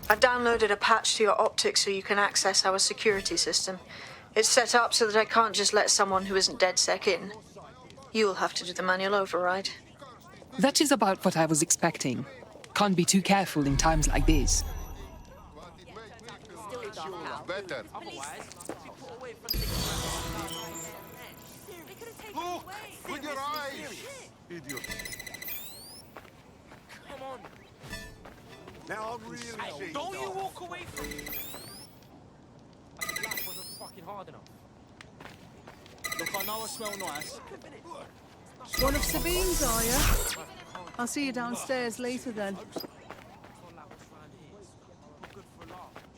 I downloaded a patch to your optics so you can access our security system. It's set up so that I can't just let someone who isn't DedSec in. You'll have to do the manual override. That is about what I was expecting. Can't be too careful in times like these. Better. Look with your eyes, idiot. Come on. Now I'm really shaking. Don't you walk away from me. I think life wasn't fucking hard enough. Look, I know I smell nice. One of Sabine's, are you? I'll see you downstairs later then.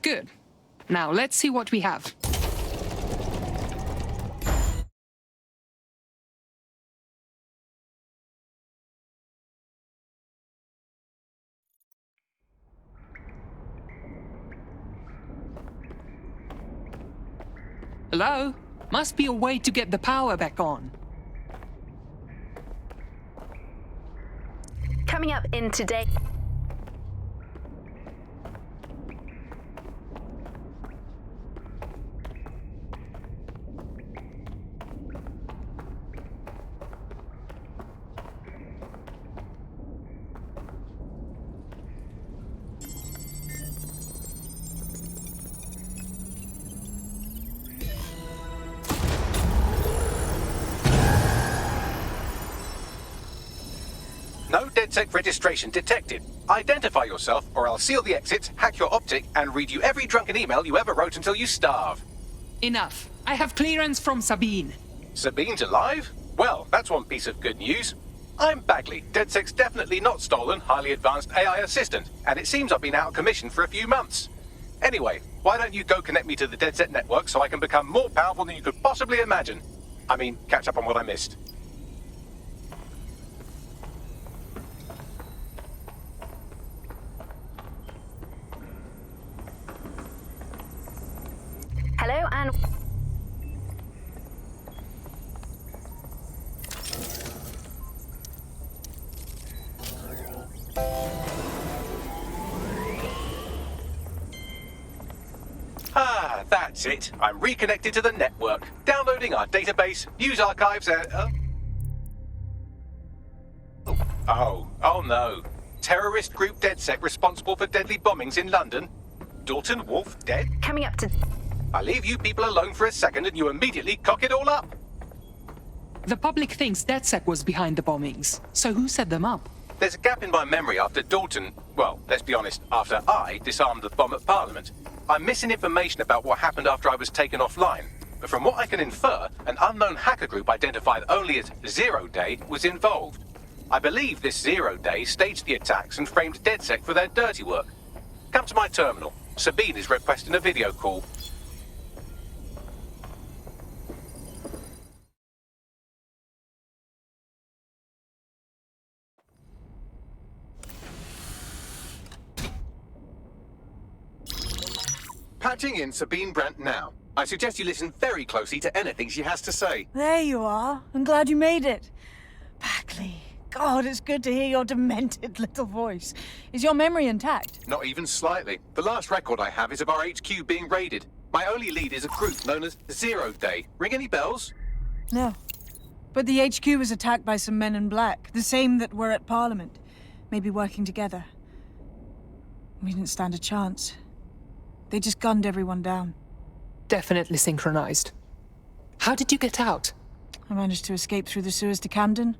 Good. Now let's see what we have. Hello? Must be a way to get the power back on. Coming up in today. No DedSec registration detected. Identify yourself, or I'll seal the exits, hack your optic, and read you every drunken email you ever wrote until you starve. Enough. I have clearance from Sabine. Sabine's alive? Well, that's one piece of good news. I'm Bagley, DedSec's definitely not stolen, highly advanced AI assistant, and it seems I've been out of commission for a few months. Anyway, why don't you go connect me to the DedSec network so I can become more powerful than you could possibly imagine? I mean, catch up on what I missed. Hello and... Ah, that's it. I'm reconnected to the network. Downloading our database, news archives, and... Oh no. Terrorist group DedSec responsible for deadly bombings in London? Dalton Wolf dead? Coming up to... I leave you people alone for a second and you immediately cock it all up. The public thinks DedSec was behind the bombings. So who set them up? There's a gap in my memory after Dalton... Well, let's be honest, after I disarmed the bomb at Parliament. I'm missing information about what happened after I was taken offline. But from what I can infer, an unknown hacker group identified only as Zero Day was involved. I believe this Zero Day staged the attacks and framed DedSec for their dirty work. Come to my terminal. Sabine is requesting a video call. Patching in Sabine Brandt now. I suggest you listen very closely to anything she has to say. There you are. I'm glad you made it. Bagley. God, it's good to hear your demented little voice. Is your memory intact? Not even slightly. The last record I have is of our HQ being raided. My only lead is a group known as Zero Day. Ring any bells? No. But the HQ was attacked by some men in black, the same that were at Parliament. Maybe working together. We didn't stand a chance. They just gunned everyone down. Definitely synchronized. How did you get out? I managed to escape through the sewers to Camden.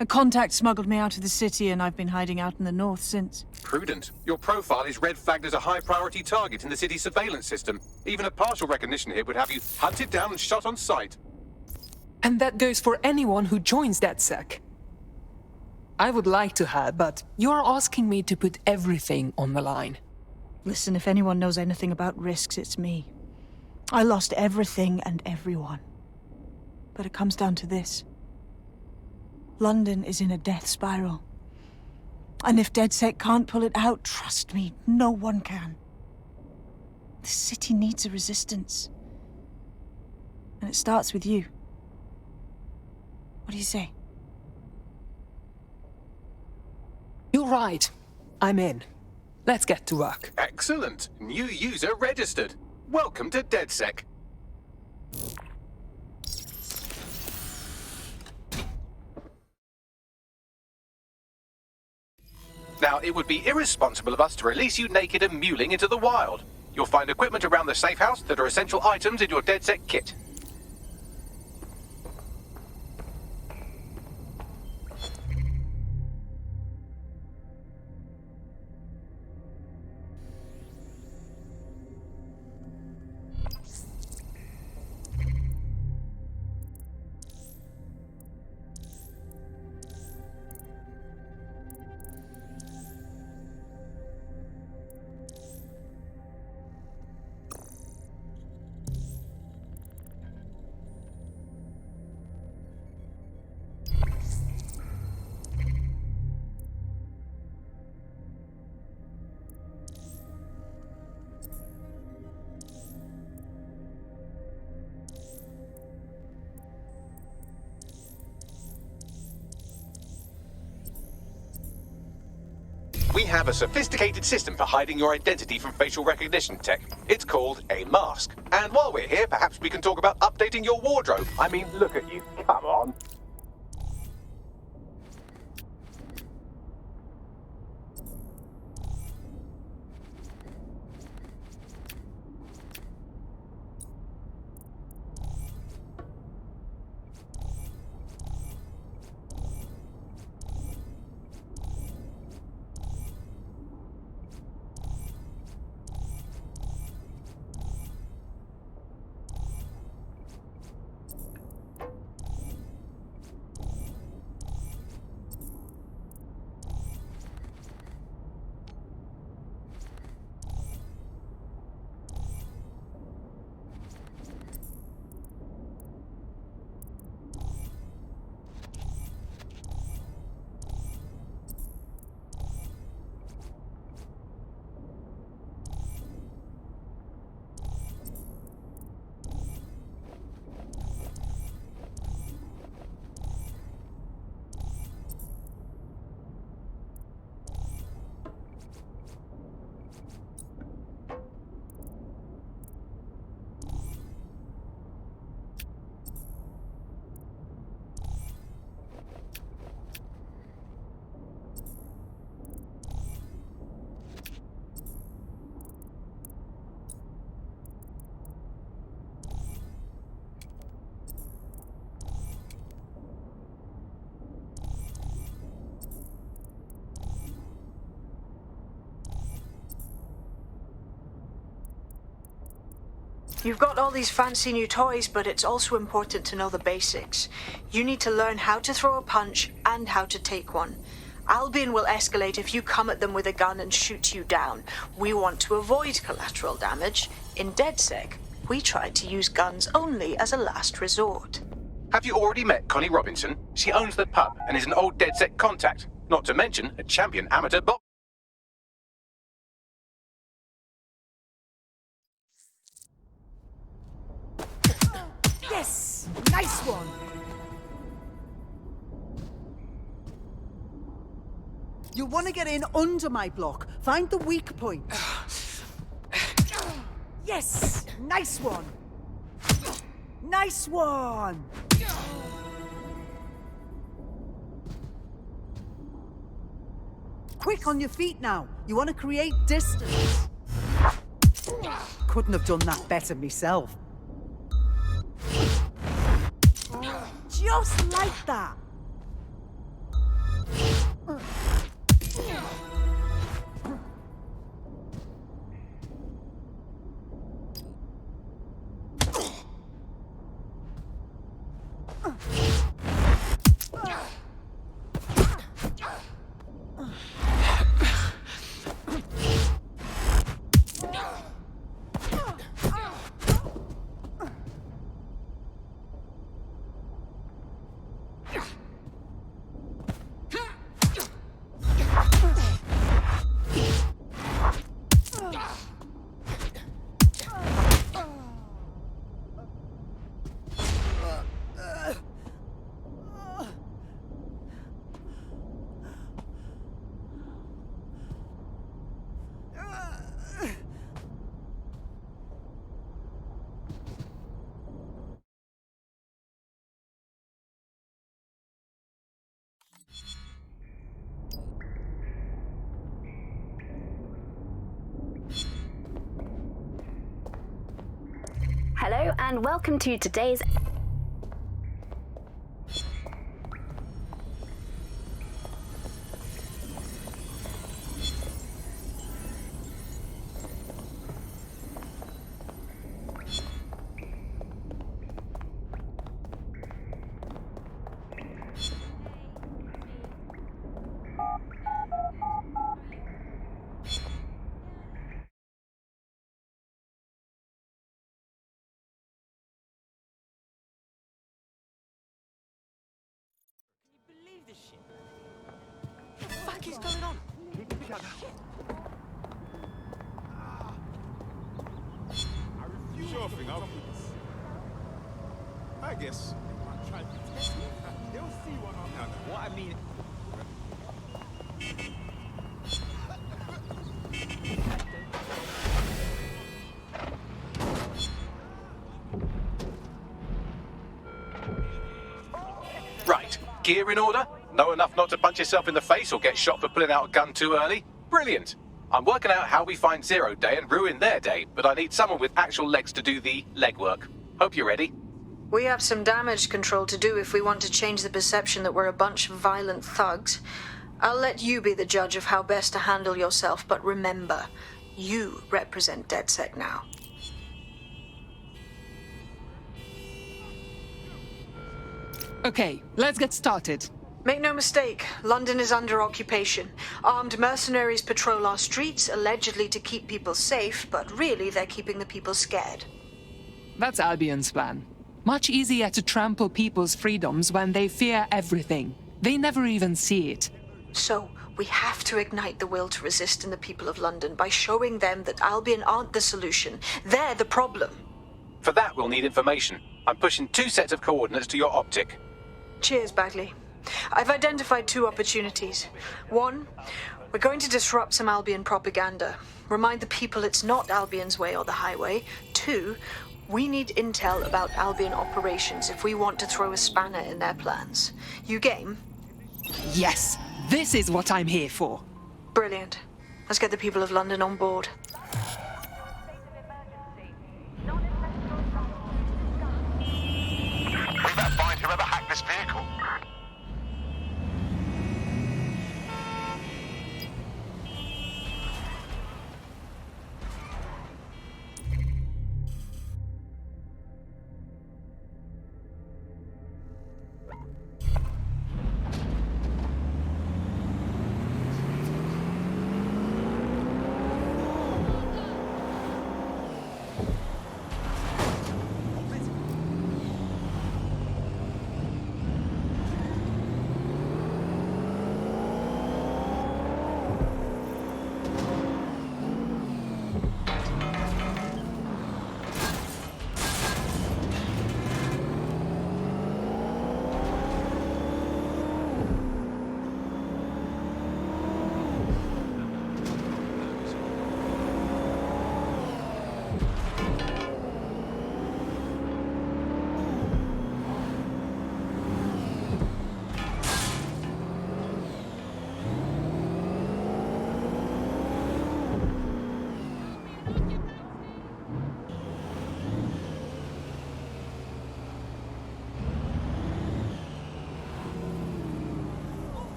A contact smuggled me out of the city and I've been hiding out in the north since. Prudent. Your profile is red flagged as a high-priority target in the city's surveillance system. Even a partial recognition hit would have you hunted down and shot on sight. And that goes for anyone who joins DedSec. I would like to have, but you're asking me to put everything on the line. Listen, if anyone knows anything about risks, it's me. I lost everything and everyone. But it comes down to this. London is in a death spiral. And if DedSec can't pull it out, trust me, no one can. The city needs a resistance. And it starts with you. What do you say? You're right. I'm in. Let's get to work. Excellent. New user registered. Welcome to DedSec. Now, it would be irresponsible of us to release you naked and mewling into the wild. You'll find equipment around the safe house that are essential items in your DedSec kit. We have a sophisticated system for hiding your identity from facial recognition tech. It's called a mask. And while we're here, perhaps we can talk about updating your wardrobe. I mean, look at you. Come on. You've got all these fancy new toys, but it's also important to know the basics. You need to learn how to throw a punch and how to take one. Albion will escalate if you come at them with a gun and shoot you down. We want to avoid collateral damage. In DedSec, we try to use guns only as a last resort. Have you already met Connie Robinson? She owns the pub and is an old DedSec contact. Not to mention a champion amateur boxer. Yes! Nice one! You want to get in under my block. Find the weak point. Yes! Nice one! Nice one! Quick on your feet now. You want to create distance. Couldn't have done that better myself. Just like that. Hello and welcome to today's. Believe this shit? What the fuck is going on? Sure thing, I guess. They'll see what I'm. What I mean. Right, gear in order? Know enough not to punch yourself in the face or get shot for pulling out a gun too early? Brilliant. I'm working out how we find Zero Day and ruin their day, but I need someone with actual legs to do the legwork. Hope you're ready. We have some damage control to do if we want to change the perception that we're a bunch of violent thugs. I'll let you be the judge of how best to handle yourself, but remember, you represent DedSec now. Okay, let's get started. Make no mistake, London is under occupation. Armed mercenaries patrol our streets, allegedly to keep people safe, but really they're keeping the people scared. That's Albion's plan. Much easier to trample people's freedoms when they fear everything. They never even see it. So, we have to ignite the will to resist in the people of London by showing them that Albion aren't the solution. They're the problem. For that, we'll need information. I'm pushing 2 sets of coordinates to your optic. Cheers, Bagley. I've identified 2 opportunities. 1, we're going to disrupt some Albion propaganda. Remind the people it's not Albion's way or the highway. 2, we need intel about Albion operations if we want to throw a spanner in their plans. You game? Yes, this is what I'm here for. Brilliant. Let's get the people of London on board. We better find whoever hacked this vehicle.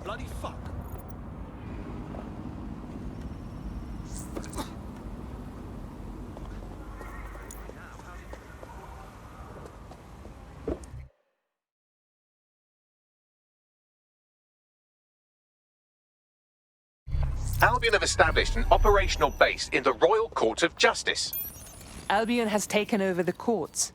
Bloody fuck. Albion have established an operational base in the Royal Court of Justice. Albion has taken over the courts.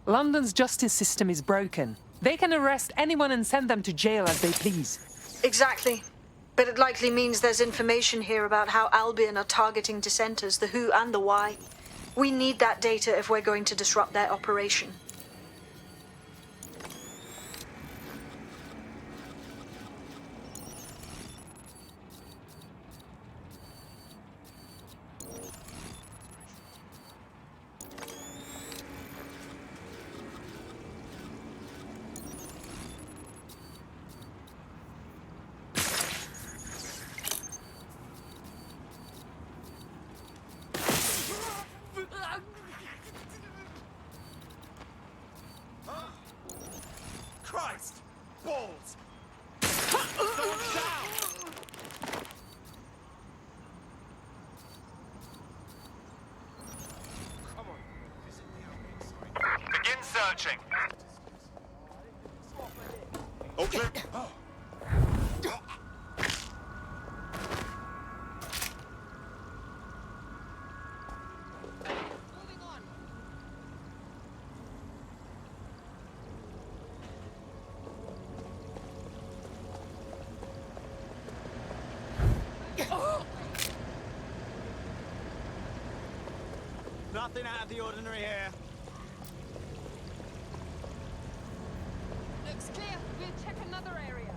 London's justice system is broken. They can arrest anyone and send them to jail as they please. Exactly. But it likely means there's information here about how Albion are targeting dissenters, the who and the why. We need that data if we're going to disrupt their operation. Christ! Balls! Begin searching. Okay. Nothing out of the ordinary here. Looks clear. We'll check another area.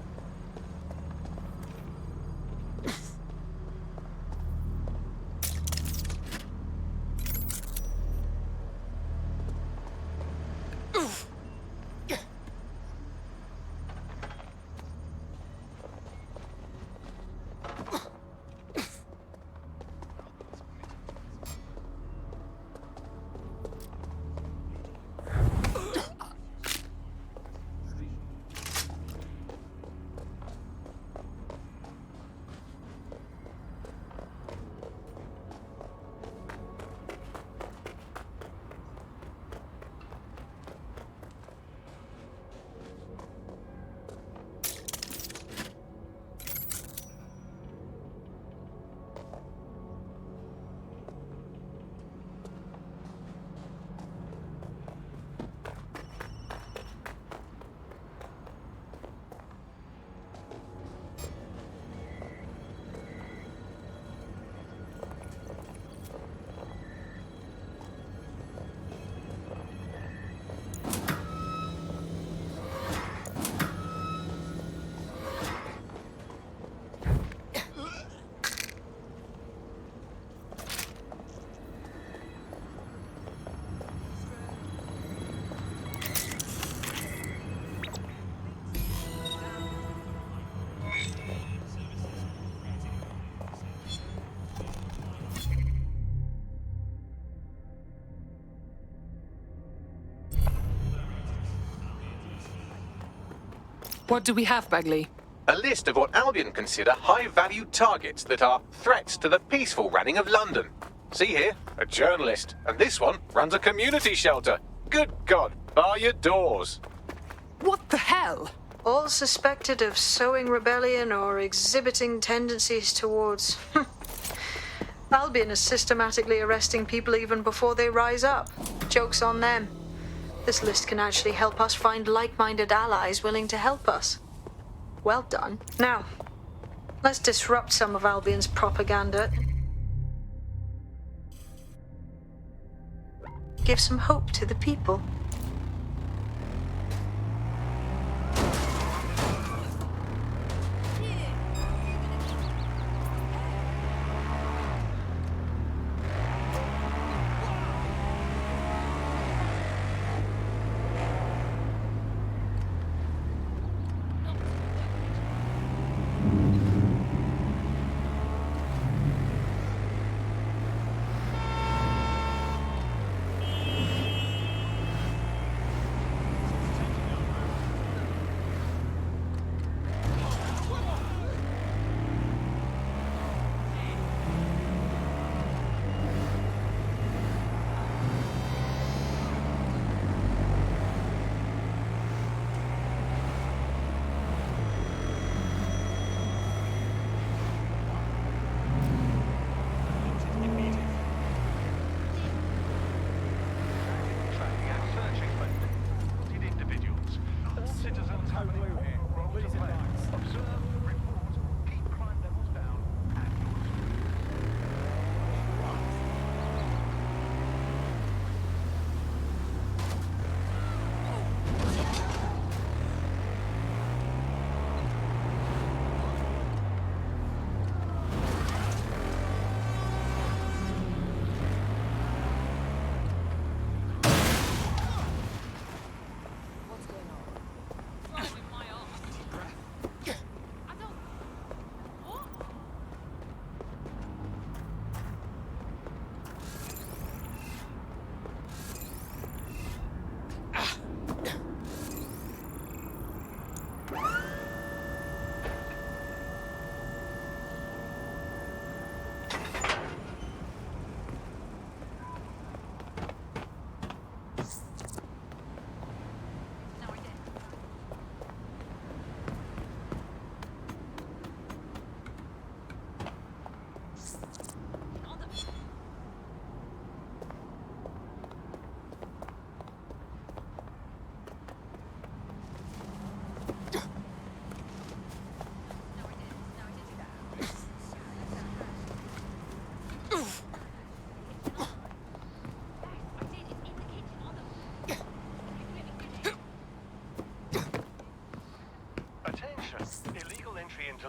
What do we have, Bagley? A list of what Albion consider high-value targets that are threats to the peaceful running of London. See here, a journalist, and this one runs a community shelter. Good God, bar your doors. What the hell? All suspected of sowing rebellion or exhibiting tendencies towards... Albion is systematically arresting people even before they rise up. Joke's on them. This list can actually help us find like-minded allies willing to help us. Well done. Now, let's disrupt some of Albion's propaganda. Give some hope to the people.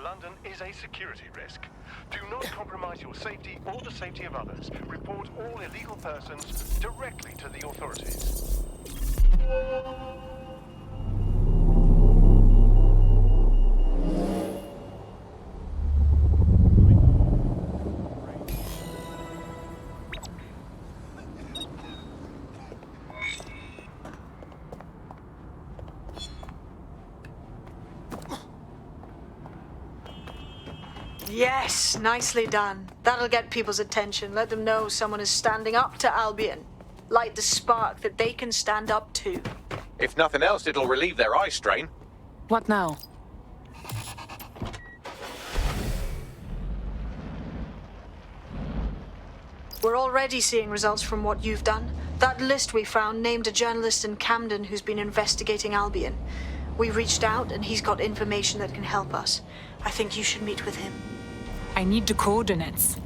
London is a security risk. Do not compromise your safety or the safety of others. Report all illegal persons directly to the authorities. Yes, nicely done. That'll get people's attention. Let them know someone is standing up to Albion. Light the spark that they can stand up to. If nothing else, it'll relieve their eye strain. What now? We're already seeing results from what you've done. That list we found named a journalist in Camden who's been investigating Albion. We reached out and he's got information that can help us. I think you should meet with him. I need the coordinates.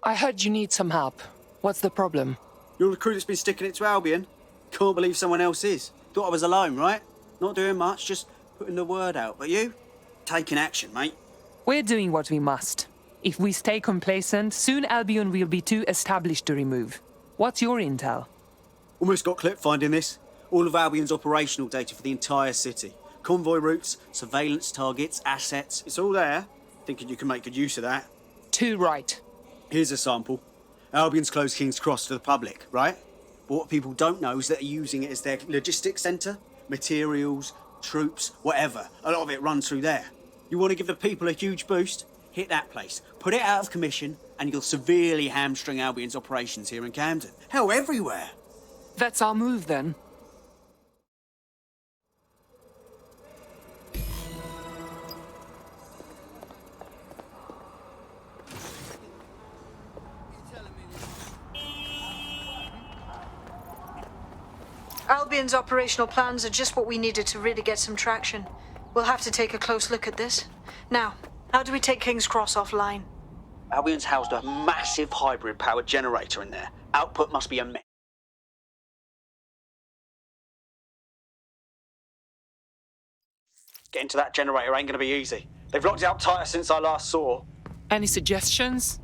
I heard you need some help. What's the problem? You're the crew that's been sticking it to Albion. Can't believe someone else is. Thought I was alone, right? Not doing much, just putting the word out. But you? Taking action, mate. We're doing what we must. If we stay complacent, soon Albion will be too established to remove. What's your intel? Almost got clipped finding this. All of Albion's operational data for the entire city. Convoy routes, surveillance targets, assets. It's all there. Thinking you can make good use of that. Too right. Here's a sample. Albion's closed King's Cross to the public, right? But what people don't know is that they're using it as their logistics centre. Materials, troops, whatever. A lot of it runs through there. You want to give the people a huge boost? Hit that place. Put it out of commission, and you'll severely hamstring Albion's operations here in Camden. Hell, everywhere. That's our move, then. Albion's operational plans are just what we needed to really get some traction. We'll have to take a close look at this. Now, how do we take King's Cross offline? Albion's housed a massive hybrid-powered generator in there. Output must be immense. Getting to that generator ain't gonna be easy. They've locked it up tighter since I last saw. Any suggestions?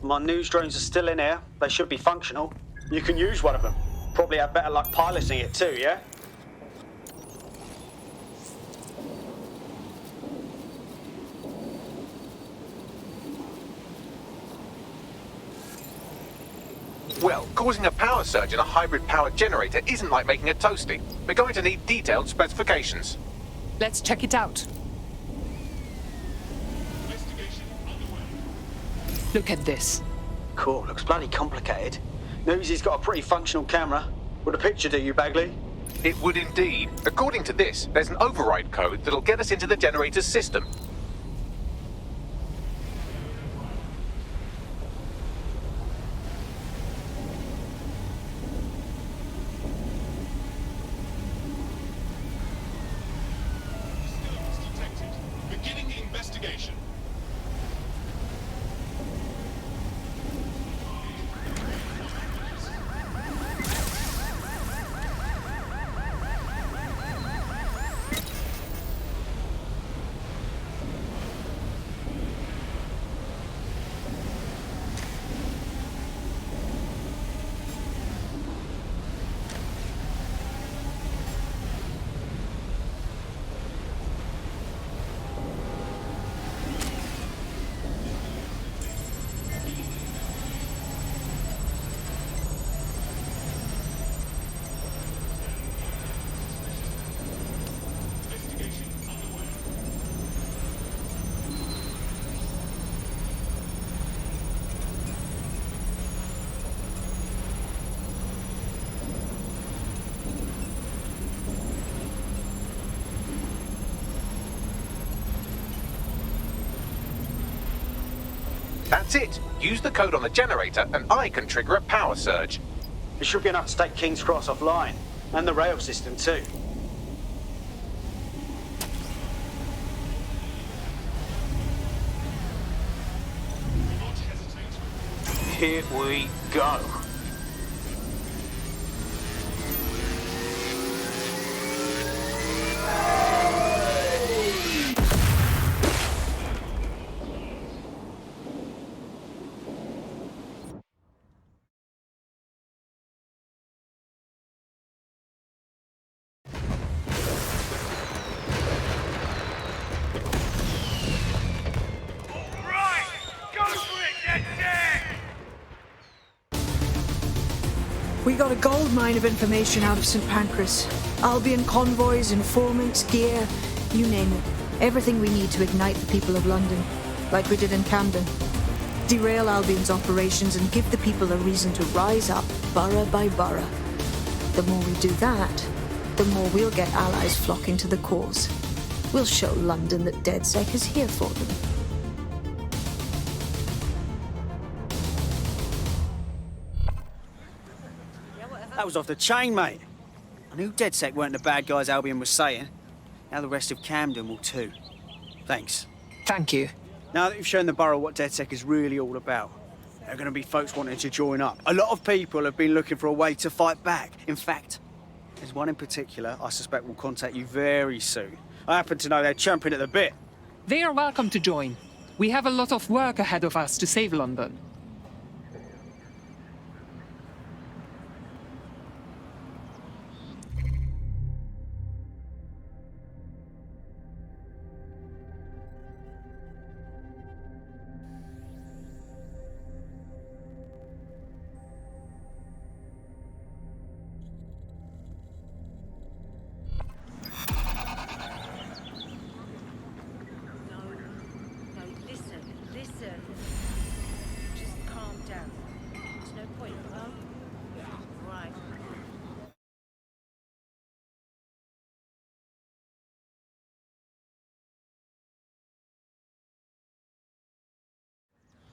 My news drones are still in here. They should be functional. You can use one of them. Probably have better luck piloting it too, yeah? Well, causing a power surge in a hybrid-powered generator isn't like making a toasty. We're going to need detailed specifications. Let's check it out. Look at this. Cool, looks bloody complicated. Newsy's got a pretty functional camera. Would a picture do you, Bagley? It would indeed. According to this, there's an override code that'll get us into the generator's system. Beginning investigation. That's it. Use the code on the generator and I can trigger a power surge. It should be enough to take King's Cross offline, and the rail system too. Here we go. We got a gold mine of information out of St. Pancras. Albion convoys, informants, gear, you name it. Everything we need to ignite the people of London, like we did in Camden. Derail Albion's operations and give the people a reason to rise up, borough by borough. The more we do that, the more we'll get allies flocking to the cause. We'll show London that DedSec is here for them. That was off the chain, mate. I knew DedSec weren't the bad guys Albion was saying. Now the rest of Camden will too. Thanks. Thank you. Now that you've shown the borough what DedSec is really all about, there are going to be folks wanting to join up. A lot of people have been looking for a way to fight back. In fact, there's one in particular I suspect will contact you very soon. I happen to know they're champing at the bit. They are welcome to join. We have a lot of work ahead of us to save London.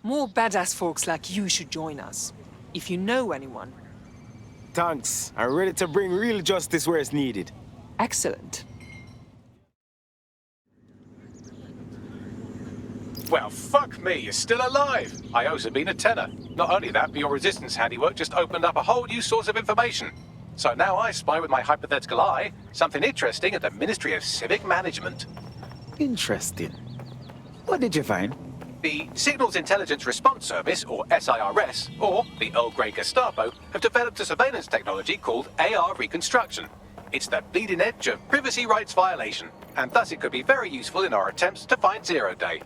More badass folks like you should join us. If you know anyone. Thanks. I'm ready to bring real justice where it's needed. Excellent. Well, fuck me, you're still alive. I owe Sabine a tenner. Not only that, but your resistance handiwork just opened up a whole new source of information. So now I spy with my hypothetical eye something interesting at the Ministry of Civic Management. Interesting. What did you find? The Signals Intelligence Response Service, or SIRS, or the Earl Grey Gestapo, have developed a surveillance technology called AR Reconstruction. It's the bleeding edge of privacy rights violation, and thus it could be very useful in our attempts to find Zero Day.